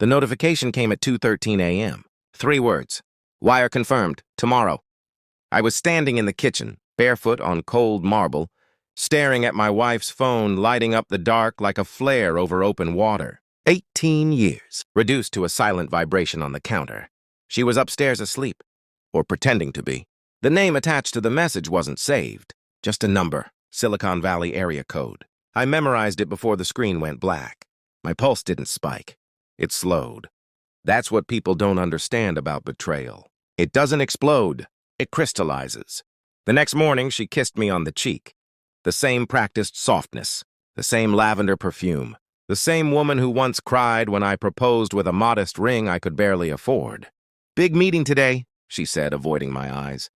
The notification came at 2:13 a.m. 3 words. Wire confirmed. Tomorrow. I was standing in the kitchen, barefoot on cold marble, staring at my wife's phone lighting up the dark like a flare over open water. 18 years, reduced to a silent vibration on the counter. She was upstairs asleep, or pretending to be. The name attached to the message wasn't saved, just a number, Silicon Valley area code. I memorized it before the screen went black. My pulse didn't spike. It slowed. That's what people don't understand about betrayal. It doesn't explode. It crystallizes. The next morning, she kissed me on the cheek. The same practiced softness, the same lavender perfume, the same woman who once cried when I proposed with a modest ring I could barely afford. "Big meeting today," she said, avoiding my eyes.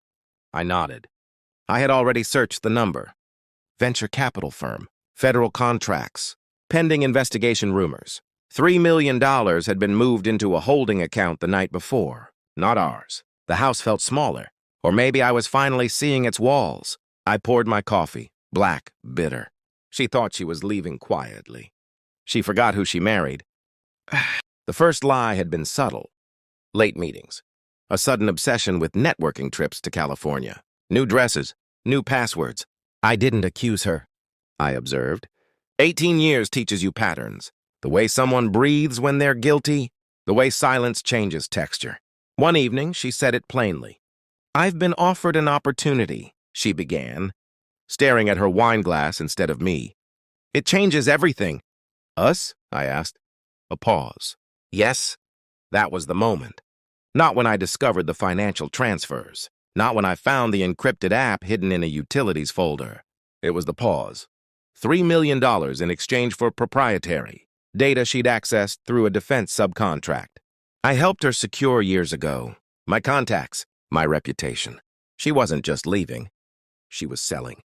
I nodded. I had already searched the number. Venture capital firm, federal contracts, pending investigation rumors. $3 million had been moved into a holding account the night before, not ours. The house felt smaller, or maybe I was finally seeing its walls. I poured my coffee, black, bitter. She thought she was leaving quietly. She forgot who she married. The first lie had been subtle. Late meetings. A sudden obsession with networking trips to California. New dresses, new passwords. I didn't accuse her, I observed. 18 years teaches you patterns. The way someone breathes when they're guilty, the way silence changes texture. One evening, she said it plainly. "I've been offered an opportunity," she began, staring at her wine glass instead of me. "It changes everything." "Us?" I asked. A pause. Yes, that was the moment. Not when I discovered the financial transfers. Not when I found the encrypted app hidden in a utilities folder. It was the pause. $3 million in exchange for proprietary data she'd accessed through a defense subcontract. I helped her secure years ago. My contacts, my reputation. She wasn't just leaving. She was selling.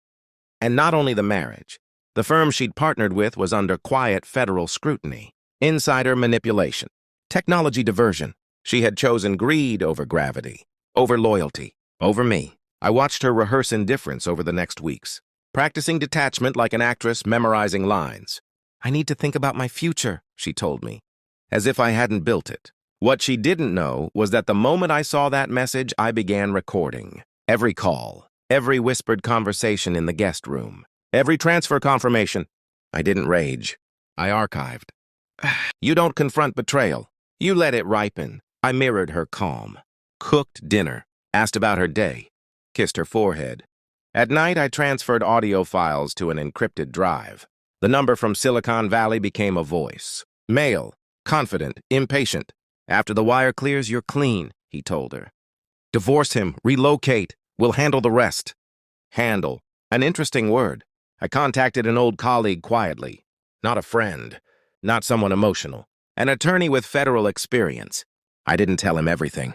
And not only the marriage. The firm she'd partnered with was under quiet federal scrutiny. Insider manipulation. Technology diversion. She had chosen greed over gravity. Over loyalty. Over me. I watched her rehearse indifference over the next weeks. Practicing detachment like an actress memorizing lines. "I need to think about my future," she told me. As if I hadn't built it. What she didn't know was that the moment I saw that message, I began recording. Every call. Every whispered conversation in the guest room. Every transfer confirmation. I didn't rage. I archived. You don't confront betrayal. You let it ripen. I mirrored her calm. Cooked dinner. Asked about her day. Kissed her forehead. At night, I transferred audio files to an encrypted drive. The number from Silicon Valley became a voice. Male. Confident. Impatient. "After the wire clears, you're clean," he told her. "Divorce him. Relocate. We'll handle the rest." Handle. An interesting word. I contacted an old colleague quietly. Not a friend. Not someone emotional. An attorney with federal experience. I didn't tell him everything.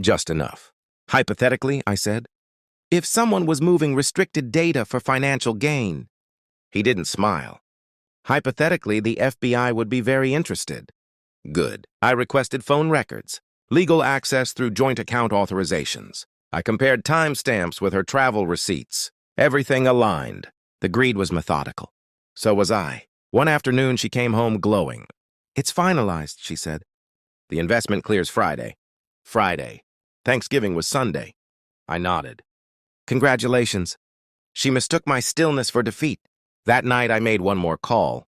Just enough. Hypothetically, I said, if someone was moving restricted data for financial gain. He didn't smile. Hypothetically, the FBI would be very interested. Good. I requested phone records, legal access through joint account authorizations. I compared timestamps with her travel receipts. Everything aligned. The greed was methodical. So was I. One afternoon, she came home glowing. "It's finalized," she said. "The investment clears Friday." Friday. Thanksgiving was Sunday. I nodded. "Congratulations." She mistook my stillness for defeat. That night, I made one more call.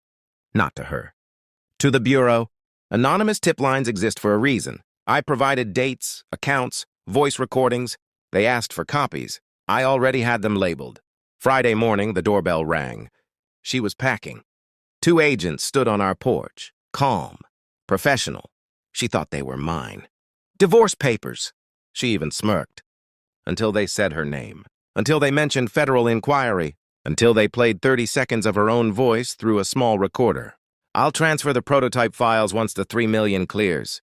Not to her. To the bureau. Anonymous tip lines exist for a reason. I provided dates, accounts, voice recordings. They asked for copies. I already had them labeled. Friday morning, the doorbell rang. She was packing. 2 agents stood on our porch, calm, professional. She thought they were mine. "Divorce papers." She even smirked. Until they said her name. Until they mentioned federal inquiry. Until they played 30 seconds of her own voice through a small recorder. "I'll transfer the prototype files once the $3 million clears."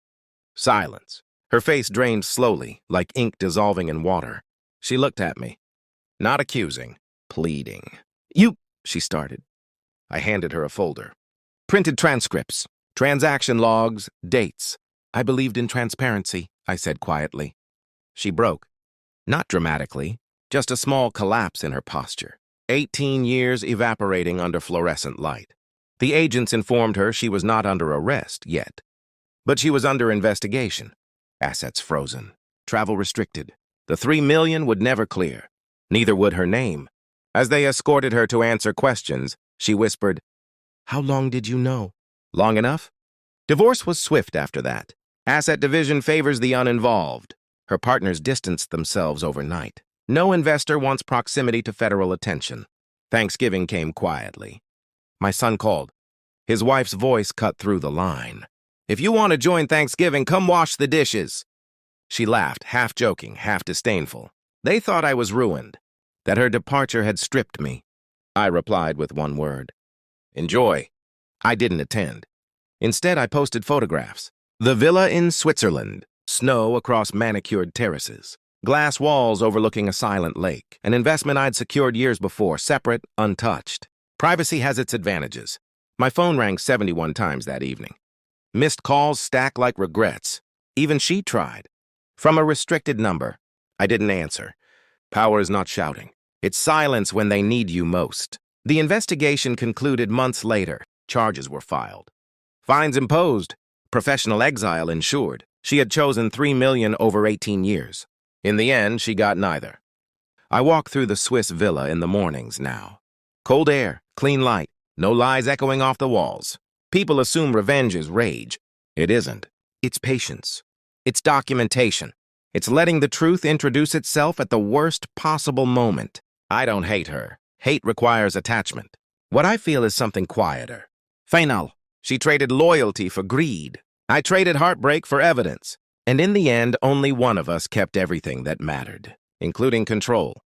Silence. Her face drained slowly, like ink dissolving in water. She looked at me. Not accusing, pleading. She started. I handed her a folder. "Printed transcripts, transaction logs, dates." "I believed in transparency," I said quietly. She broke. Not dramatically, just a small collapse in her posture. 18 years evaporating under fluorescent light. The agents informed her she was not under arrest yet. But she was under investigation. Assets frozen. Travel restricted. The $3 million would never clear. Neither would her name. As they escorted her to answer questions, she whispered, "How long did you know?" "Long enough?" Divorce was swift after that. Asset division favors the uninvolved. Her partners distanced themselves overnight. No investor wants proximity to federal attention. Thanksgiving came quietly. My son called. His wife's voice cut through the line. "If you want to join Thanksgiving, come wash the dishes." She laughed, half joking, half disdainful. They thought I was ruined, that her departure had stripped me. I replied with one word: "Enjoy." I didn't attend. Instead, I posted photographs. The villa in Switzerland, snow across manicured terraces, glass walls overlooking a silent lake, an investment I'd secured years before, separate, untouched. Privacy has its advantages. My phone rang 71 times that evening. Missed calls stack like regrets. Even she tried. From a restricted number. I didn't answer. Power is not shouting. It's silence when they need you most. The investigation concluded months later. Charges were filed. Fines imposed. Professional exile ensured. She had chosen $3 million over 18 years. In the end, she got neither. I walk through the Swiss villa in the mornings now. Cold air, clean light, no lies echoing off the walls. People assume revenge is rage. It isn't. It's patience. It's documentation. It's letting the truth introduce itself at the worst possible moment. I don't hate her. Hate requires attachment. What I feel is something quieter. Final. She traded loyalty for greed. I traded heartbreak for evidence. And in the end, only one of us kept everything that mattered, including control.